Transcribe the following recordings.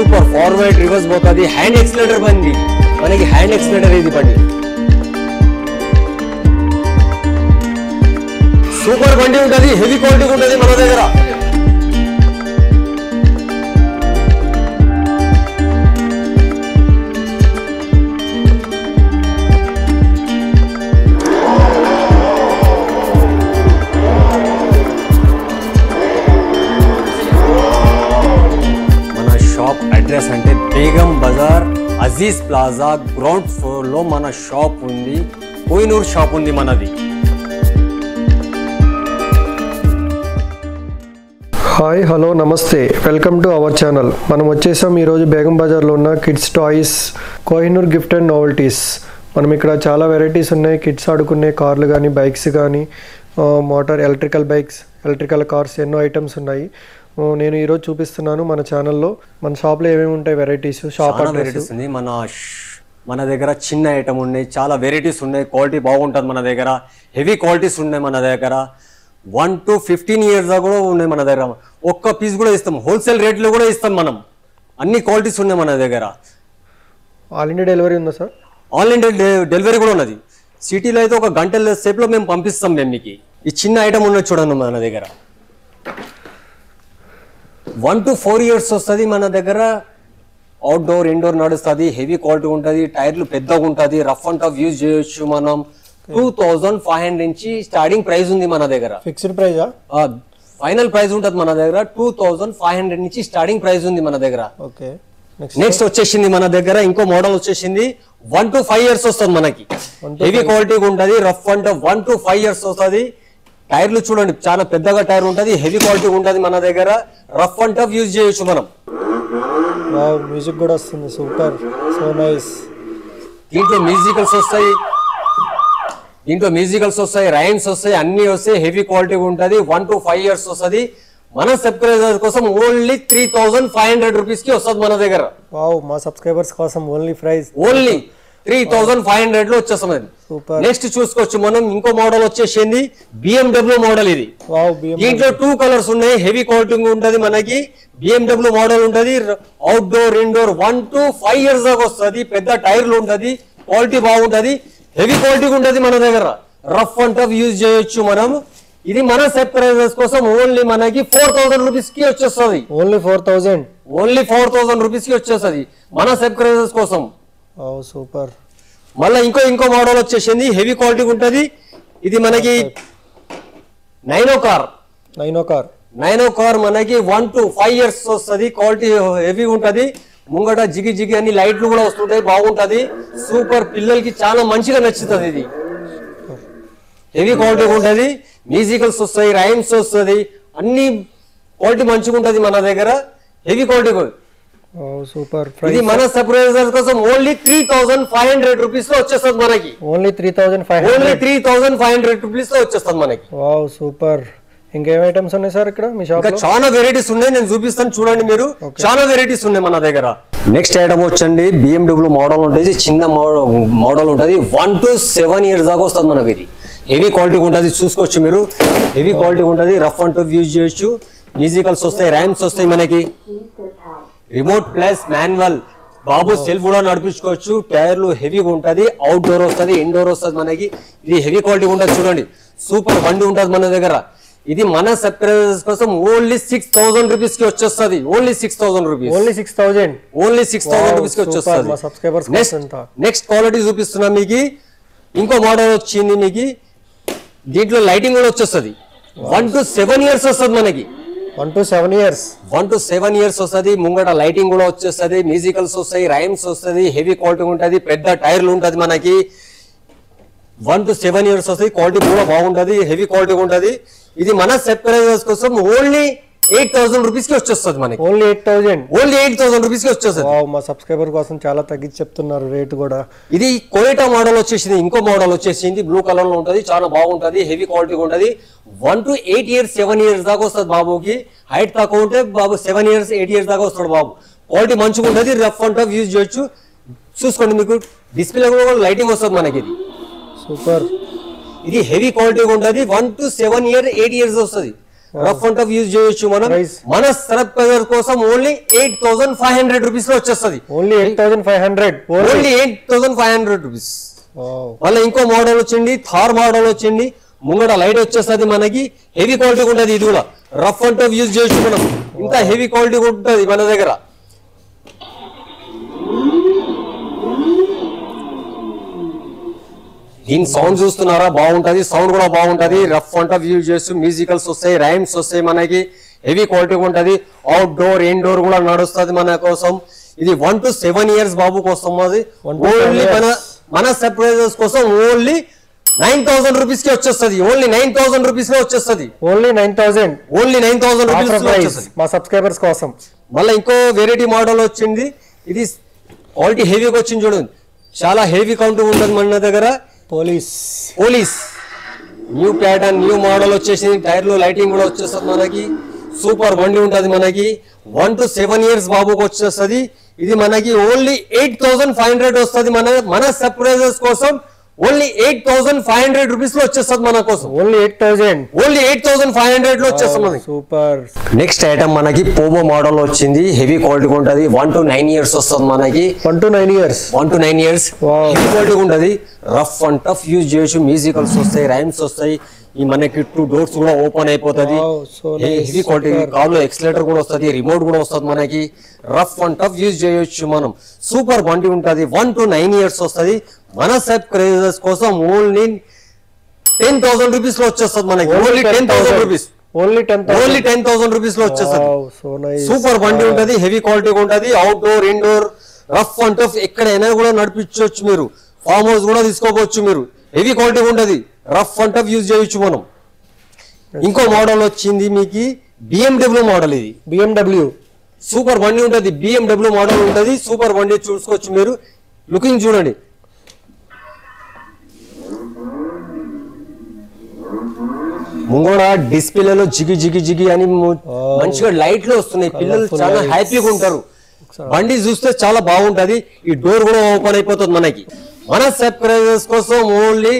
Super forward reverse పోతుంది hand accelerator బండి మనకి హ్యాండ్ ఎక్సిలేటర్ ఇది బండి సూపర్ బండి ఉంటుంది హెవీ క్వాలిటీ ఉంటుంది మన దగ్గర అడ్రస్ అంటే Begum Bazar Aziz plaza ground floor లో మన షాప్ ఉంది కోహినూర్ షాప్ ఉంది మనది హాయ్ హలో నమస్తే వెల్కమ్ టు అవర్ ఛానల్ మనం వచ్చేసాం ఈరోజు బేగం బజార్లో ఉన్న kids toys Kohinoor gift and novelties మనం ఇక్కడ చాలా వెరైటీస్ ఉన్నాయి కిడ్స్ ఆడుకునే కార్లు కానీ బైక్స్ కానీ motor electrical bikes electrical cars ఎన్నో ఐటమ్స్ ఉన్నాయి నేను ఈరోజు చూపిస్తున్నాను మన ఛానల్లో మన షాప్లో ఏమేమి ఉంటాయి వెరైటీస్ షాప్ వెరైటీస్ ఉంది మన దగ్గర చిన్న ఐటమ్ ఉన్నాయి చాలా వెరైటీస్ ఉన్నాయి క్వాలిటీ బాగుంటుంది మన దగ్గర హెవీ క్వాలిటీస్ ఉన్నాయి మన దగ్గర 1 to 15 years కూడా ఉన్నాయి మన దగ్గర ఒక్క పీస్ కూడా ఇస్తాం హోల్సేల్ రేట్లో కూడా ఇస్తాం మనం అన్ని క్వాలిటీస్ ఉన్నాయి మన దగ్గర ఆల్ ఇండియా డెలివరీ ఉందా సార్ ఆల్ ఇండియా డెలివరీ కూడా ఉన్నది సిటీలో అయితే ఒక గంటల సేపులో మేము పంపిస్తాం మేము మీకు ఈ చిన్న ఐటమ్ ఉన్నది చూడండి మన దగ్గర 1 to 4 years వస్తుంది మన దగ్గర అవుట్డోర్ ఇండోర్ నడుస్తుంది హెవీ క్వాలిటీ ఉంటుంది టైర్లు పెద్దగా ఉంటుంది రఫ్ అండ్ టఫ్ యూజ్ చేయొచ్చు మనం 2500 నుంచి స్టార్టింగ్ ప్రైస్ ఉంది మన దగ్గర ఫిక్స్డ్ ప్రైజా ఫైనల్ ప్రైస్ ఉంటుంది మన దగ్గర 2500 నుంచి స్టార్టింగ్ ప్రైస్ ఉంది మన దగ్గర ఓకే నెక్స్ట్ వచ్చేసింది మన దగ్గర ఇంకో మోడల్ వచ్చేసింది 1 to 5 years వస్తుంది మనకి హెవీ క్వాలిటీ ఉంటుంది rough and tough 1 to 5 years వస్తుంది టైర్లు చూడండి చాలా పెద్దగా టైర్ ఉంటుంది హెవీ క్వాలిటీ ఉంటుంది మన దగ్గర రఫ్ అండ్ టఫ్ యూజ్ చేయొచ్చు మనం మ్యూజిక్ కూడా వస్తుంది సూపర్ సో నైస్ దీంట్లో మ్యూజికల్స్ వస్తాయి రైమ్స్ వస్తాయి అన్ని వస్తాయి హెవీ క్వాలిటీ ఉంటుంది 1 to 5 years వస్తుంది మన సబ్స్క్రైబర్స్ కోసం ఓన్లీ 3500 రూపీస్ కి వస్తుంది మన దగ్గర వావ్ మా సబ్స్క్రైబర్స్ కోసం ఓన్లీ ప్రైస్ ఓన్లీ 3500 లో వచ్చేస్తుంది నెక్స్ట్ చూసుకోవచ్చు మనం ఇంకో మోడల్ వచ్చేసింది BMW మోడల్ ఇది దీంట్లో 2 కలర్స్ ఉన్నాయి హెవీ క్వాలిటీ ఉంటుంది మనకి BMW మోడల్ ఉంటుంది అవుట్డోర్ ఇండోర్ 1 to 5 years దాకా వస్తుంది పెద్ద టైర్లు ఉంటుంది క్వాలిటీ బాగుంటుంది హెవీ క్వాలిటీ ఉంటుంది మన దగ్గర రఫ్ అండ్ టఫ్ యూజ్ చేయొచ్చు మనం ఇది మన సబ్స్క్రైబర్స్ కోసం ఓన్లీ మనకి 4000 రూపీస్ కి వచ్చేస్తుంది ఓన్లీ 4000 రూపీస్ కి వచ్చేస్తుంది మన సబ్స్క్రైబర్స్ కోసం సూపర్ మళ్ళీ ఇంకో మోడల్ వచ్చేసింది హెవీ క్వాలిటీ ఉంటుంది ఇది మనకి నైనో కార్ మనకి 1 to 5 years వస్తుంది క్వాలిటీ హెవీ ఉంటుంది ముంగట జిగి అన్ని లైట్లు కూడా వస్తుంటాయి బాగుంటది సూపర్ పిల్లలకి చాలా మంచిగా నచ్చుతుంది ఇది హెవీ క్వాలిటీ ఉంటుంది మ్యూజికల్స్ వస్తాయి రైమ్స్ వస్తుంది అన్ని క్వాలిటీ మంచిగా ఉంటుంది మన దగ్గర హెవీ క్వాలిటీ సూపర్ ఇది మన సబ్స్క్రైబర్స్ కోసం ఓన్లీ 3500 రూపీస్ లో వచ్చేస్తుంది మనకి ఓన్లీ 3500 రూపీస్ లో వచ్చేస్తుంది మనకి వావ్ సూపర్ ఇంకేం ఐటమ్స్ ఉన్నాయి సార్ ఇక్కడ మీ షాప్ లో చాలా వెరైటీస్ ఉన్నాయి నేను చూపిస్తాను చూడండి మీరు చాలా వెరైటీస్ ఉన్నాయి మన దగ్గర నెక్స్ట్ ఐటమ్ వచ్చండి BMW మోడల్ ఉంటుంది చిన్న మోడల్ ఉంటుంది 1 to 7 years దాకా వస్తుంది మనకి ఇది హెవీ క్వాలిటీ ఉంటుంది చూసుకోవచ్చు మీరు హెవీ క్వాలిటీ ఉంటుంది రఫ్ అండ్ టఫ్ యూజ్ చేయొచ్చు మ్యూజికల్స్ వస్తాయి ర్యామ్స్ వస్తాయి మనకి రిమోట్ ప్లస్ మాన్యువల్ బాబు సెల్ఫ్ కూడా నడిపించుకోవచ్చు టైర్లు హెవీగా ఉంటుంది అవుట్డోర్ వస్తుంది ఇండోర్ వస్తుంది మనకి ఇది హెవీ క్వాలిటీ ఉంటుంది చూడండి సూపర్ బండి ఉంటుంది మన దగ్గర ఇది మన సబ్స్క్రైబర్స్ కోసం ఓన్లీ 6000 రూపీస్ కి వచ్చేస్తుంది ఓన్లీ 6000 రూపీస్ కి వచ్చేస్తుంది నెక్స్ట్ క్వాలిటీ చూపిస్తున్నా మీకు ఇంకో మోడల్ వచ్చింది మీకు దీంట్లో లైటింగ్ కూడా వచ్చేస్తుంది 1 to 7 years వస్తుంది మనకి 1 to 7 years వస్తుంది ముంగట లైటింగ్ కూడా వచ్చేస్తుంది మ్యూజికల్స్ వస్తాయి రైమ్స్ వస్తుంది హెవీ క్వాలిటీ ఉంటుంది పెద్ద టైర్లు ఉంటుంది మనకి 1 to 7 years వస్తుంది క్వాలిటీ కూడా బాగుంటుంది హెవీ క్వాలిటీ ఉంటుంది ఇది మన సబ్స్క్రైబర్స్ కోసం ఓన్లీ 8000 రూపీస్ కి వచ్చేస్తుంది మనకి ఓన్లీ 8000 రూపీస్ కి వచ్చేస్తుంది మా సబ్స్క్రైబర్ కోసం చాలా తగ్గించి చెప్తున్నారు రేట్ కూడా ఇది కోయటా మోడల్ వచ్చేసింది ఇంకో మోడల్ వచ్చేసింది బ్లూ కలర్ లో ఉంటుంది చాలా బాగుంటుంది హెవీ క్వాలిటీ ఉంటుంది 1 to 8 years 7 years దాకా వస్తుంది బాబుకి హైట్ తక్కువ ఉంటే బాబు 7 years 8 years దాకా వస్తాడు బాబు క్వాలిటీ మంచిగా ఉంటుంది రఫ్ అండ్ టఫ్ యూజ్ చేయొచ్చు చూసుకోండి మీకు డిస్ప్లే కూడా లైటింగ్ వస్తుంది మనకి ఇది సూపర్ ఇది హెవీ క్వాలిటీ ఉంటుంది 1 to 7 years 8 years వస్తుంది రఫ్ అండ్ టఫ్ యూజ్ చేయొచ్చు మనం. మన సబ్స్క్రైబర్ కోసం ఓన్లీ 8,500 రూపీస్ లో వచ్చేస్తుంది. Only 8,500 rupees. మళ్ళీ ఇంకో మోడల్ వచ్చింది, థార్ మోడల్ వచ్చింది. ముంగడ లైట్ వచ్చేస్తుంది మనకి. హెవీ క్వాలిటీ ఉంటుంది. ఇది కూడా రఫ్ అండ్ టఫ్ యూజ్ చేయొచ్చు మనం. ఇంత హెవీ క్వాలిటీ ఉంటుంది మన దగ్గర. దీని సౌండ్ చూస్తున్నారా, బాగుంటది. సౌండ్ కూడా బాగుంటది. రఫ్ అండ్ టఫ్ యూజ్ చేస్తూ మ్యూజికల్స్ వస్తాయి, రైమ్స్ వస్తాయి మనకి. హెవీ క్వాలిటీ ఉంటది. అవుట్డోర్ ఇండోర్ కూడా నడుస్తుంది మన కోసం. ఇది 1 to 7 years బాబు కోసం. అది ఓన్లీ మన సర్ప్రైజెస్ కోసం ఓన్లీ 9,000 రూపీస్ కి వచ్చేస్తుంది. ఓన్లీ 9,000 రూపీస్ లో వచ్చేస్తుంది. ఓన్లీ 9,000 రూపీస్ మా సబ్స్క్రైబర్స్ కోసం. మళ్ళీ ఇంకో వెరైటీ మోడల్ వచ్చింది. ఇది క్వాలిటీ హెవీగా వచ్చింది చూడండి. చాలా హెవీ కౌంట్ ఉంటుంది మన దగ్గర. Police new pattern, new model వచ్చేసింది. టైర్లు లైటింగ్ కూడా వచ్చేస్తుంది మనకి. సూపర్ బండి ఉంటుంది మనకి. 1 to 7 years బాబుకి వచ్చేస్తుంది. ఇది మనకి ఓన్లీ 8,500 వస్తుంది. మన సర్ప్రైజెస్ కోసం ఓన్లీ 8,500 రూపీస్ లో వచ్చేస్తుంది మన కోసం. ఓన్లీ 8,500 లో వచ్చేస్తుంది. సూపర్. నెక్స్ట్ ఐటమ్ మనకి పోబో మోడల్ వచ్చింది. హెవీ క్వాలిటీ ఉంటుంది. 1 to 9 years వస్తుంది మనకి. 1 to 9 years హెవీ క్వాలిటీ ఉంటుంది. రఫ్ అండ్ టఫ్ యూజ్ చేయొచ్చు. మ్యూజికల్స్ వస్తాయి, రైమ్స్ వస్తాయి. ఈ మనకి 2 doors కూడా ఓపెన్ అయిపోతుంది. Heavy quality. కార్లో ఎక్సలేటర్ కూడా వస్తుంది, రిమోట్ కూడా వస్తుంది మనకి. రఫ్ అండ్ టఫ్ యూజ్ చేయొచ్చు మనం. సూపర్ బండి ఉంటుంది. 1 to 9 years వస్తుంది. మన సబ్స్క్రైబర్స్ కోసం ఓన్లీ 10,000 రూపీస్ లో వచ్చేస్తుంది మనకి. Only 10,000 rupees. ఓన్లీ 10,000 రూపీస్ లో వచ్చేస్తుంది. సూపర్ బండి ఉంటుంది. హెవీ క్వాలిటీ ఉంటుంది. Outdoor indoor rough and tough ఎక్కడైనా కూడా నడిపించవచ్చు మీరు. ఫామ్ హౌస్ కూడా తీసుకోవచ్చు మీరు. హెవీ క్వాలిటీ ఉంటుంది. రఫ్ అండ్ టఫ్ యూజ్ చేయొచ్చు మనం. ఇంకో మోడల్ వచ్చింది మీకు BMW మోడల్. ఇది BMW సూపర్ బండి ఉంటుంది. BMW మోడల్ ఉంటుంది. సూపర్ బండి చూసుకోవచ్చు మీరు. లుకింగ్ చూడండి. ముంగోడ డిస్ప్లేలో జిగి జిగి జిగి అని మంచిగా లైట్లు వస్తున్నాయి. పిల్లలు చాలా హ్యాపీగా ఉంటారు. బండి చూస్తే చాలా బాగుంటది. ఈ డోర్ కూడా ఓపెన్ అయిపోతుంది మనకి. మన సబ్స్క్రైబర్స్ కోసం ఓన్లీ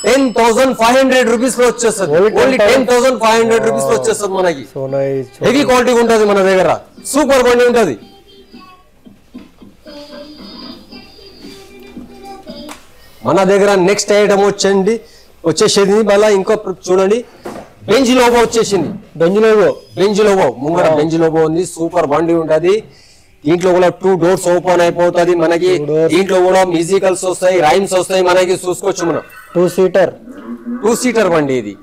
10,500 రూపీస్ లో వచ్చేస్తుంది. ఓన్లీ 10,500 రూపీస్ లో వచ్చేస్తుంది మనకి. హెవీ క్వాలిటీ ఉంటుంది మన దగ్గర. సూపర్ బండి ఉంటుంది. మన దగ్గర నెక్స్ట్ ఐటమ్ వచ్చేసింది మళ్ళీ ఇంకో చూడండి. బెంజ్ లోబో వచ్చేసింది. బెంజ్ లోబో ముంగడ బెంజ్ లోబో ఉంది. సూపర్ బండి ఉంటుంది. దీంట్లో కూడా 2 doors ఓపెన్ అయిపోతుంది మనకి. దీంట్లో కూడా మ్యూజికల్స్ వస్తాయి, రైమ్స్ వస్తాయి మనకి. చూసుకోవచ్చు మనం. 2 seater బండి ఇది.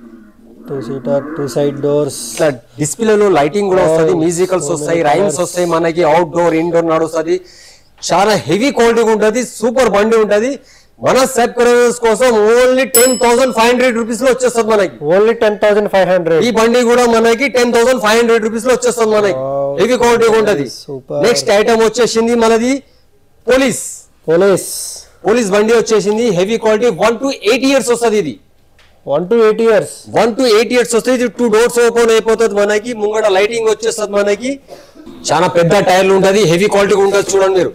2 side doors. డిస్ప్లేలో లైటింగ్ కూడా వస్తుంది, మ్యూజికల్స్ వస్తాయి, రైమ్స్ వస్తాయి మనకి. అవుట్డోర్ ఇండోర్ నడుస్తుంది. చాలా హెవీ క్వాలిటీ ఉంటుంది. సూపర్ బండి ఉంటుంది. మన సబ్స్క్రైబర్స్ కోసం ఓన్లీ 10,500 రూపీస్ లో వచ్చేస్తుంది మనకి. ఓన్లీ 10,500. ఈ బండి కూడా మనకి 10,500 రూపీస్ లో వచ్చేస్తుంది మనకి. హెవీ క్వాలిటీ ఉంటుంది. నెక్స్ట్ ఐటమ్ వచ్చేసింది మనది పోలీస్ బండి వచ్చేసింది. Heavy quality. 1 to 8 years వస్తుంది. ఇది 1 to 8 years వస్తుంది. ఇది 2 doors ఓపెన్ అయిపోతుంది మనకి. ముంగడ లైటింగ్ వచ్చేస్తుంది మనకి. చాలా పెద్ద టైర్లు ఉంటుంది. హెవీ క్వాలిటీ ఉంటుంది. చూడండి మీరు.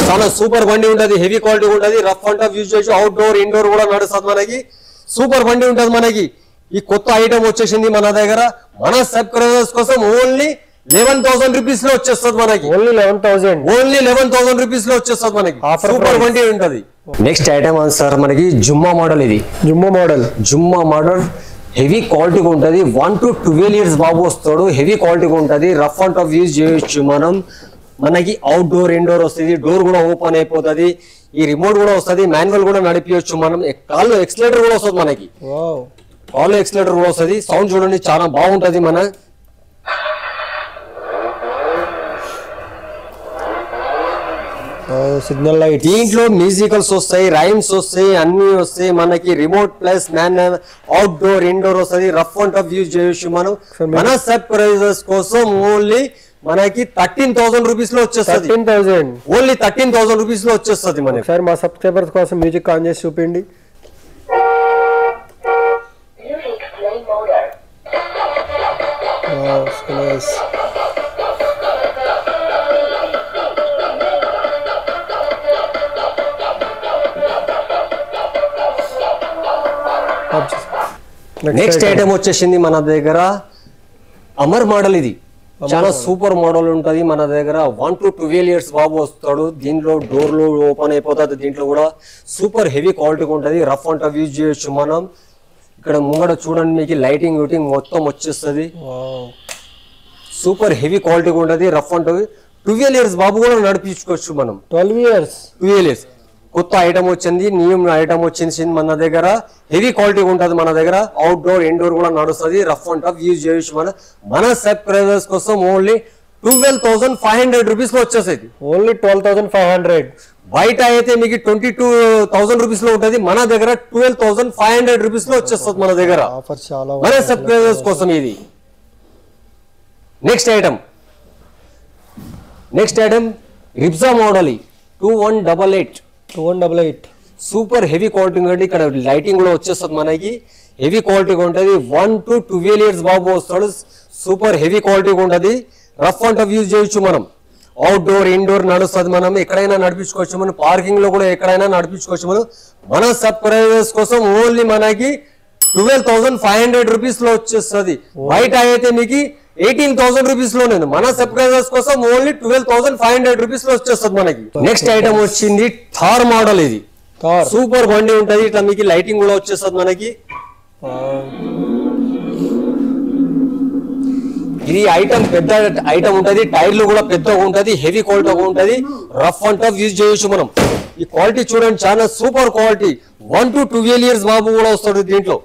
చాలా సూపర్ బండి ఉంటుంది. హెవీ క్వాలిటీ ఉంటుంది. రఫ్ అండ్ టఫ్ యూజ్ చేయొచ్చు. అవుట్డోర్ ఇండోర్ కూడా నడుస్తుంది మనకి. సూపర్ బండి ఉంటుంది మనకి. ఈ కొత్త ఐటమ్ వచ్చేసింది మన దగ్గర. మన సబ్స్క్రైబర్స్ కోసం ఓన్లీ 11,000 రూపీస్ లో వచ్చేస్తుంది మనకి. ఓన్లీ 11,000 రూపీస్ లో వచ్చేస్తుంది మనకి. సూపర్ బండి ఉంటుంది. నెక్స్ట్ ఐటమ్ సార్ మనకి జుమ్మా మోడల్. ఇది జుమ్మా మోడల్ హెవీ క్వాలిటీ ఉంటుంది. 1 to 12 years బాబు వస్తాడు. హెవీ క్వాలిటీ ఉంటుంది. రఫ్ అండ్ టఫ్ యూజ్ చేయొచ్చు మనం. మనకి అవుట్డోర్ ఇండోర్ వస్తుంది. డోర్ కూడా ఓపెన్ అయిపోతుంది. ఈ రిమోట్ కూడా వస్తుంది. మాన్యువల్ కూడా నడిపించవచ్చు మనం. కాళ్ళు ఎక్సలేటర్ కూడా వస్తుంది మనకి. కాళ్ళు ఎక్సలేటర్ కూడా వస్తుంది. సౌండ్ చూడండి చాలా బాగుంటది. మన సిగ్నల్ లైట్. దీంట్లో మ్యూజికల్స్ వస్తాయి, రైమ్స్ వస్తాయి, అన్ని వస్తాయి మనకి. రిమోట్ ప్లస్ అవుట్డోర్ ఇండోర్ వస్తుంది. రఫ్ అండ్ టఫ్ యూజ్ చేయొచ్చు మనం. మన సబ్స్క్రైబర్స్ కోసం ఓన్లీ మనకి 13,000 రూపీస్ లో వచ్చేస్తుంది. ఓన్లీ 13,000 రూపీస్ లో వచ్చేస్తుంది మనకి. సార్ మా సబ్స్క్రైబర్స్ కోసం మ్యూజిక్ ఆన్ చేసి చూపిండి. నెక్స్ట్ ఐటమ్ వచ్చేసింది మన దగ్గర అమర్ మోడల్ ఇది చాలా సూపర్ మోడల్ ఉంటది మన దగ్గర 1 to 12 years బాబు వస్తాడు దీంట్లో డోర్లు ఓపెన్ అయిపోతుంది దీంట్లో కూడా సూపర్ హెవీ క్వాలిటీ ఉంటది రఫ్ అండ్ టఫ్ యూజ్ చేయొచ్చు మనం ఇక్కడ ముంగడ చూడండి మీకు లైటింగ్ మొత్తం వచ్చేస్తుంది సూపర్ హెవీ క్వాలిటీ ఉంటది రఫ్ అండ్ టఫ్ 12 years బాబు కూడా నడిపించుకోవచ్చు మనం 12 years కొత్త ఐటమ్ వచ్చింది న్యూ ఐటమ్ వచ్చింది మన దగ్గర హెవీ క్వాలిటీ ఉంటుంది మన దగ్గర అవుట్డోర్ ఇండోర్ కూడా నడుస్తుంది రఫ్ అండ్ టఫ్ యూజ్ చేయొచ్చు మన సబ్స్క్రైబర్స్ కోసం ఓన్లీ 12,500 రూపీస్ లో వచ్చేసేది ఓన్లీ 12,500 బయట అయితే మీకు 22,000 రూపీస్ లో ఉంటుంది మన దగ్గర 12,500 రూపీస్ లో వచ్చేస్తుంది మన దగ్గర మన సబ్స్క్రైబర్స్ కోసం ఇది నెక్స్ట్ ఐటమ్ రిబ్జా మోడల్ 2188 సూపర్ హెవీ క్వాలిటీ ఉంటుంది ఇక్కడ లైటింగ్ కూడా వచ్చేస్తుంది మనకి హెవీ క్వాలిటీ ఉంటుంది 1 to 12 years బాబు వస్తాడు సూపర్ హెవీ క్వాలిటీ ఉంటుంది రఫ్ అండ్ టఫ్ యూజ్ చేయొచ్చు మనం అవుట్డోర్ ఇండోర్ నడుస్తుంది మనం ఎక్కడైనా నడిపించుకోవచ్చు మనం పార్కింగ్ లో కూడా ఎక్కడైనా నడిపించుకోవచ్చు మన సబ్స్క్రైబర్స్ కోసం ఓన్లీ మనకి 12,500 రూపీస్ లో వచ్చేస్తుంది బయట అయితే మీకు 18,000 రూపీస్ లో నేను మన సబ్స్క్రైబర్స్ కోసం ఓన్లీ 12,500 రూపీస్ లో వచ్చేస్తుంది మనకి నెక్స్ట్ ఐటమ్ వచ్చింది థార్ మోడల్ ఇది సూపర్ బండి ఉంటది ఇట్లా మీకు లైటింగ్ కూడా వచ్చేస్తుంది మనకి ఇది ఐటమ్ పెద్ద ఐటమ్ ఉంటది టైర్లు కూడా పెద్దగా ఉంటది హెవీ క్వాలిటీ ఉంటది రఫ్ అండ్ టఫ్ యూజ్ చేయొచ్చు మనం ఈ క్వాలిటీ చూడండి చాలా సూపర్ క్వాలిటీ 1 to 12 years బాబు కూడా వస్తాడు దీంట్లో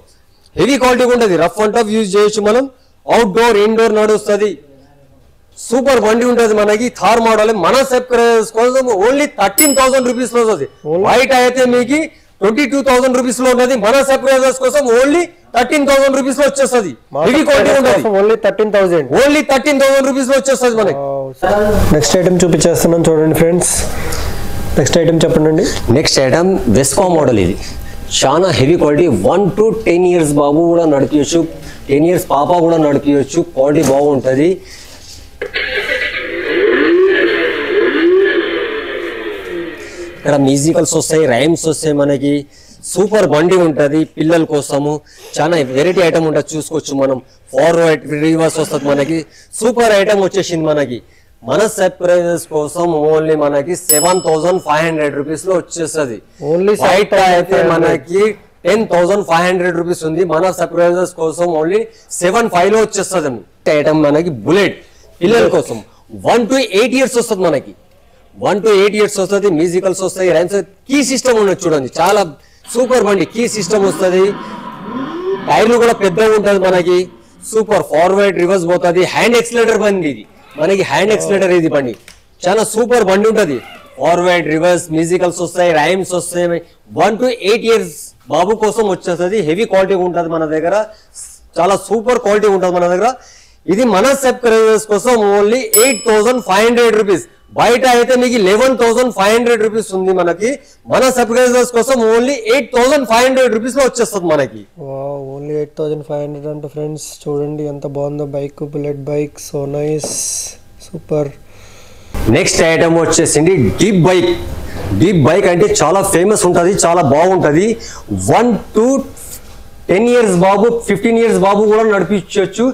హెవీ క్వాలిటీ ఉంటది రఫ్ అండ్ టఫ్ యూజ్ చేయొచ్చు మనం అవుట్డోర్ ఇండోర్ నడుస్తుంది సూపర్ బండి ఉంటది మనకి థార్ మోడల్ మన సబ్స్క్రైబర్స్ కోసం ఓన్లీ 13,000 రూపీస్ లో వస్తుంది బయట అయితే మీకు 22,000 రూపీస్ లో ఉన్నది మన సబ్స్క్రైబర్స్ కోసం ఓన్లీ 13,000 రూపీస్ లో వచ్చేస్తుంది హెవీ క్వాలిటీ ఉంటది ఓన్లీ 13,000 రూపీస్ లో వచ్చేస్తుంది మనకి నెక్స్ట్ ఐటమ్ చూపించేస్తున్నాం చూడండి ఫ్రెండ్స్ నెక్స్ట్ ఐటమ్ చెప్పండి నెక్స్ట్ ఐటమ్ వెస్పా మోడల్ ఇది చాలా హెవీ క్వాలిటీ 1 to 10 years బాబు కూడా నడిపించచ్చు 10 years పాప కూడా నడిపించచ్చు క్వాలిటీ బాగుంటుంది ఇక్కడ మ్యూజికల్స్ వస్తాయి రైమ్స్ వస్తాయి మనకి సూపర్ బండి ఉంటుంది పిల్లల కోసము చాలా వెరైటీ ఐటమ్ ఉంటుంది చూసుకోవచ్చు మనం ఫార్వర్డ్ రివర్స్ వస్తుంది మనకి సూపర్ ఐటమ్ వచ్చేసింది మనకి మన సబ్స్క్రైబర్స్ కోసం ఓన్లీ మనకి 7,500 రూపీస్ లో వచ్చేస్తుంది బయట అయితే మనకి 10,500 రూపీస్ ఉంది మన సబ్స్క్రైబర్స్ కోసం ఓన్లీ 7,500 లో వచ్చేస్తుంది ఐటమ్ మనకి బుల్లెట్ పిల్లల కోసం 1 to 8 years వస్తుంది మనకి 1 to 8 years వస్తుంది మ్యూజికల్స్ వస్తాయి రైమ్స్ కీ సిస్టమ్ ఉన్నది చూడండి చాలా సూపర్ బండి కీ సిస్టమ్ వస్తుంది టైర్లు కూడా పెద్దగా ఉంటుంది మనకి సూపర్ ఫార్వర్డ్ రివర్స్ పోతుంది హ్యాండ్ ఎక్సిలేటర్ బండి ఇది మనకి హ్యాండ్ ఎక్సిలేటర్ ఇది బండి చాలా సూపర్ బండి ఉంటుంది ఫార్వర్డ్ రివర్స్ మ్యూజికల్స్ వస్తాయి రైమ్స్ వస్తాయి 1 to 8 years బాబు కోసం వచ్చేస్తుంది హెవీ క్వాలిటీ ఉంటుంది మన దగ్గర చాలా సూపర్ క్వాలిటీ ఉంటుంది మన దగ్గర ఇది మన సబ్స్క్రైబర్స్ కోసం ఓన్లీ 8,500 రూపీస్ బయట అయితే మీకు 11,500 రూపీస్ ఉంది మనకి మన సబ్స్క్రైబర్స్ కోసం ఓన్లీ 8,500 రూపీస్ లో వచ్చేస్తుంది మనకి ఓన్లీ 8,500 అంటే ఫ్రెండ్స్ చూడండి ఎంత బాగుందో bike bullet bike so nice super next item వచ్చేసింది డీప్ బైక్ అంటే చాలా ఫేమస్ ఉంటుంది చాలా బాగుంటుంది 1 to 10 years బాబు 15 years బాబు కూడా నడిపించవచ్చు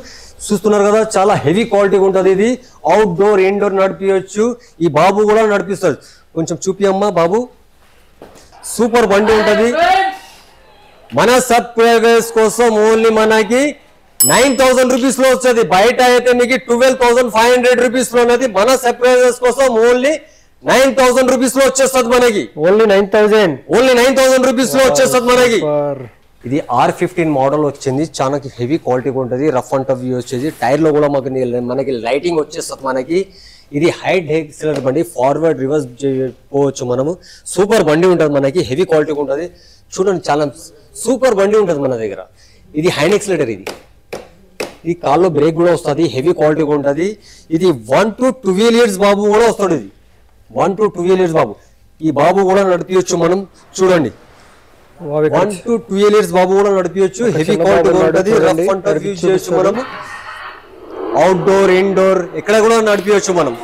చూస్తున్నారు కదా చాలా హెవీ క్వాలిటీ ఉంటుంది ఇది అవుట్డోర్ ఇండోర్ నడిపించవచ్చు ఈ బాబు కూడా నడిపిస్తుంది కొంచెం చూపియమ్మా బాబు సూపర్ బండి ఉంటుంది మన సబ్స్క్రైబర్స్ కోసం ఓన్లీ మనకి 9,000 రూపీస్ లో వస్తుంది బయట అయితే మీకు 12,500 రూపీస్ లో ఉన్నది మన సబ్స్క్రైబర్స్ కోసం ఓన్లీ 9,000 రూపీస్ లో వచ్చేస్తుంది మనకి ఓన్లీ 9,000 రూపీస్ లో వచ్చేస్తుంది మనకి ఇది R15 మోడల్ వచ్చింది చాలా హెవీ క్వాలిటీ ఉంటుంది రఫ్ అండ్ టఫ్ వచ్చేది టైర్ లో కూడా మనకి లైటింగ్ వచ్చేస్తుంది మనకి ఇది హైట్ ఎక్సిలెంట్ బండి ఫార్వర్డ్ రివర్స్ పోవచ్చు మనము సూపర్ బండి ఉంటుంది మనకి హెవీ క్వాలిటీ ఉంటుంది చూడండి చాలా సూపర్ బండి ఉంటుంది మన దగ్గర ఇది హ్యాండ్ ఎక్సిలేటర్ ఇది కాల్లో బ్రేక్ కూడా వస్తుంది హెవీ క్వాలిటీ ఉంటుంది ఇది 1 to 12 years బాబు కూడా వస్తుంది ఇది 1 to 12 years బాబు ఈ బాబు కూడా నడిపించచ్చు మనం చూడండి 1 to 12 years బాబు కూడా నడిపించచ్చు హెవీ క్వాలిటీ ఉంటుంది రఫ్ అండ్ టఫ్ యూజ్ చేయొచ్చు మనం అవుట్డోర్ ఇండోర్ ఎక్కడ కూడా నడిపించచ్చు మనం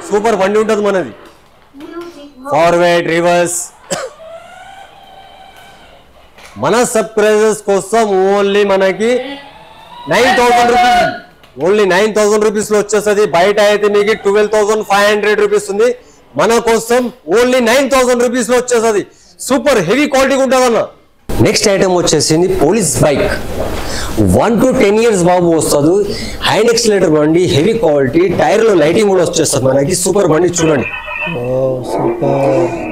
సూపర్ బండి ఉంటుంది మనది ఫార్వర్డ్ రివర్స్ మన సబ్స్క్రైబర్స్ కోసం ఓన్లీ మనకి 9,000 రూపీస్ ఓన్లీ 9,000 రూపీస్ లో వచ్చేస్తుంది. బయట అయితే మీకు 12,500 రూపీస్ ఉంది. మన కోసం ఓన్లీ 9,000 రూపీస్ లో వచ్చేస్తుంది. సూపర్ హెవీ క్వాలిటీ ఉంటుంది అన్న. నెక్స్ట్ ఐటమ్ వచ్చేసింది పోలీస్ బైక్. 1 to 10 years బాబు వస్తుంది. హ్యాండ్ ఎక్సిలేటర్ బండి, హెవీ క్వాలిటీ, టైర్ లో లైటింగ్ కూడా వచ్చేస్తుంది మనకి. సూపర్ బండి చూడండి.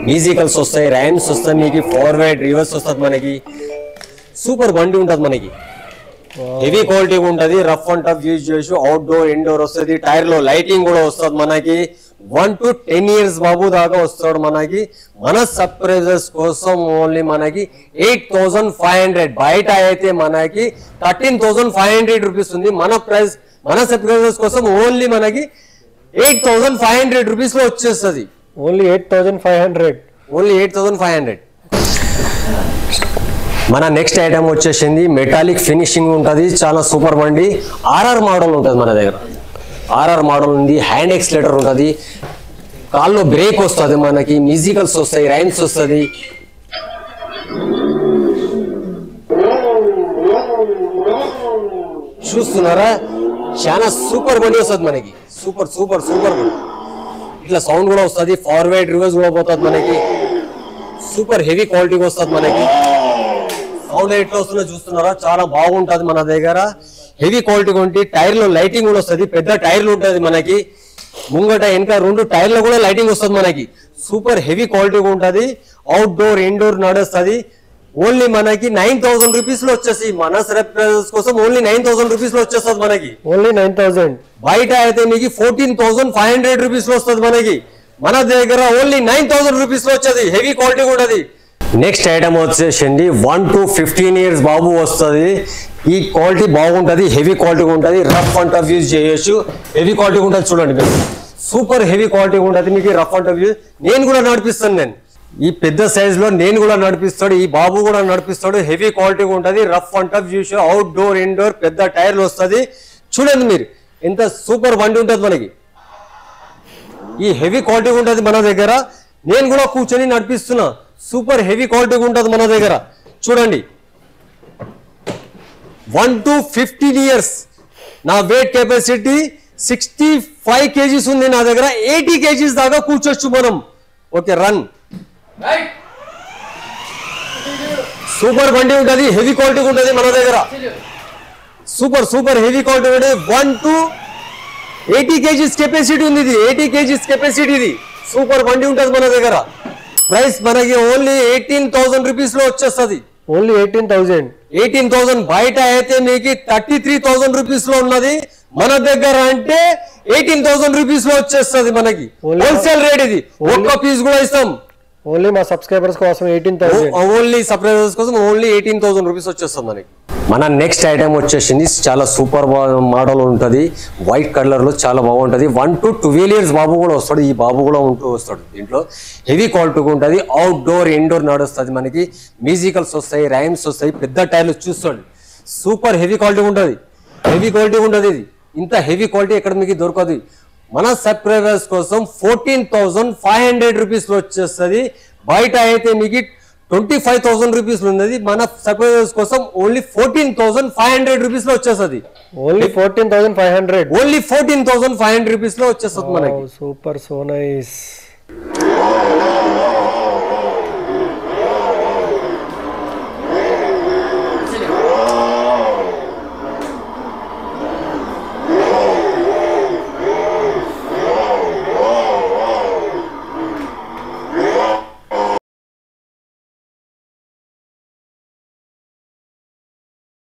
మ్యూజికల్స్ వస్తాయి, ర్యామ్స్ వస్తాయి, మీకు ఫార్వర్డ్ రివర్స్ వస్తుంది మనకి. సూపర్ బండి ఉంటుంది మనకి. హెవీ క్వాలిటీ ఉంటుంది. రఫ్ అండ్ టఫ్ యూజ్ చేసి అవుట్డోర్ ఇండోర్ వస్తుంది. టైర్ లో లైటింగ్ కూడా వస్తుంది మనకి. 1 to 10 years బాబు దాకా వస్తాడు మనకి. మన సర్ప్రైజెస్ కోసం ఓన్లీ మనకి 8,500. బయట అయితే మనకి 13,500 రూపీస్ ఉంది. మన ప్రైస్ మన సర్ప్రైజెస్ కోసం ఓన్లీ మనకి 8,500 రూపీస్ లో వచ్చేస్తుంది. ఓన్లీ 8,500. ఓన్లీ 8,500. మన నెక్స్ట్ ఐటమ్ వచ్చేసింది మెటాలిక్ ఫినిషింగ్ ఉంటుంది. చాలా సూపర్ బండి. ఆర్ఆర్ మోడల్ ఉంటుంది మన దగ్గర. ఆర్ఆర్ మోడల్ ఉంది. హ్యాండ్ ఎక్సిలేటర్ ఉంటుంది. కాల్లో బ్రేక్ వస్తుంది మనకి. మ్యూజికల్స్ వస్తాయి, రైమ్స్ వస్తుంది. చూస్తున్నారా? చాలా సూపర్ బండి వస్తుంది మనకి. సూపర్ సూపర్ సూపర్ బండి. ఇట్లా సౌండ్ కూడా వస్తుంది. ఫార్వర్డ్ రివర్స్ కూడా పోతుంది మనకి. సూపర్ హెవీ క్వాలిటీగా వస్తుంది మనకి. సౌండ్ ఎట్లా వస్తుందో చూస్తున్నారా? చాలా బాగుంటది మన దగ్గర. హెవీ క్వాలిటీ ఉంటే టైర్ లో లైటింగ్ కూడా వస్తుంది. పెద్ద టైర్లు ఉంటుంది మనకి. ముంగట వెనక 2 టైర్లో కూడా లైటింగ్ వస్తుంది మనకి. సూపర్ హెవీ క్వాలిటీ ఉంటుంది. అవుట్డోర్ ఇండోర్ నడుస్తుంది. ఓన్లీ మనకి 9,000 రూపీస్ లో వచ్చేసి మన సర్ప్రైజెస్ కోసం ఓన్లీ 9,000 రూపీస్ లో వచ్చేస్తుంది మనకి. ఓన్లీ 9,000. బయట అయితే మీకు 14,500 రూపీస్ లో వస్తుంది మనకి. మన దగ్గర ఓన్లీ 9,000 రూపీస్ లో వచ్చేది. హెవీ క్వాలిటీ ఉంటుంది. నెక్స్ట్ ఐటమ్ వచ్చేసింది 1 to 15 years బాబు వస్తుంది. ఈ క్వాలిటీ బాగుంటుంది. హెవీ క్వాలిటీ ఉంటుంది. రఫ్ అండ్ టఫ్ యూజ్ చేయొచ్చు. హెవీ క్వాలిటీ ఉంటుంది చూడండి మీరు. సూపర్ హెవీ క్వాలిటీ ఉంటుంది మీకు. రఫ్ అండ్ టఫ్ యూజ్ నేను కూడా నడిపిస్తాను. నేను ఈ పెద్ద సైజ్ లో నేను కూడా నడిపిస్తాడు. ఈ బాబు కూడా నడిపిస్తాడు. హెవీ క్వాలిటీ ఉంటుంది. Rough and tough use outdoor indoor పెద్ద టైర్లు వస్తుంది. చూడండి మీరు ఎంత సూపర్ బండి ఉంటుంది మనకి. ఈ హెవీ క్వాలిటీ ఉంటుంది మన దగ్గర. నేను కూడా కూర్చొని నడిపిస్తున్నా. సూపర్ హెవీ క్వాలిటీ ఉంటుంది మన దగ్గర. చూడండి 1 to 15 years. నా వెయిట్ కెపాసిటీ 65 kgs ఉంది నా దగ్గర. 80 kgs దాకా కూర్చోచ్చు మనం. Okay run. సూపర్ బండి ఉంటుంది. హెవీ క్వాలిటీ ఉంటుంది మన దగ్గర. సూపర్ సూపర్ హెవీ క్వాలిటీ ఉంటుంది. 1 to 80 kgs కెపాసిటీ ఉంది. ఇది 80 kgs కెపాసిటీ. ఇది సూపర్ బండి ఉంటుంది మన దగ్గర. ప్రైస్ మనకి ఓన్లీ 18,000 రూపీస్ లో వచ్చేస్తుంది. ఓన్లీ 18,000. బయట అయితే మీకు 33,000 రూపీస్ లో ఉన్నది. మన దగ్గర అంటే 18,000 రూపీస్ లో వచ్చేస్తుంది మనకి. హోల్సేల్ రేట్ ఇది. ఒక్క పీస్ కూడా ఇస్తాం. ఓన్లీ మా సబ్స్క్రైబర్స్ కోసం 18,000. ఓన్లీ సబ్స్క్రైబర్స్ కోసం ఓన్లీ 18,000 రూపీస్ వచ్చేస్తుంది మనకి. మన నెక్స్ట్ ఐటమ్ వచ్చేసింది చాలా సూపర్ మోడల్ ఉంటుంది. వైట్ కలర్ లో చాలా బాగుంటుంది. 1 to 12 years బాబు కూడా వస్తాడు. ఈ బాబు కూడా ఉంటూ వస్తాడు. దీంట్లో హెవీ క్వాలిటీ ఉంటుంది. అవుట్డోర్ ఇండోర్ నడుస్తుంది మనకి. మ్యూజికల్స్ వస్తాయి, రైమ్స్ వస్తాయి, పెద్ద టైర్లు చూస్తాడు. సూపర్ హెవీ క్వాలిటీ ఉంటుంది. హెవీ క్వాలిటీ ఉంటుంది. ఇది ఇంత హెవీ క్వాలిటీ ఎక్కడ మీకు దొరకదు. మన సబ్స్క్రైబర్స్ కోసం 14,500 రూపీస్ లో వచ్చేస్తుంది. బయట అయితే మీకు 25,000 రూపీస్ ఉన్నది. మన సబ్స్క్రైబర్స్ కోసం ఓన్లీ 14,500 రూపీస్ లో వచ్చేస్తుంది. ఓన్లీ 14,500. ఓన్లీ 14,500 రూపీస్ లో వచ్చేస్తుంది మనకి. Super so nice.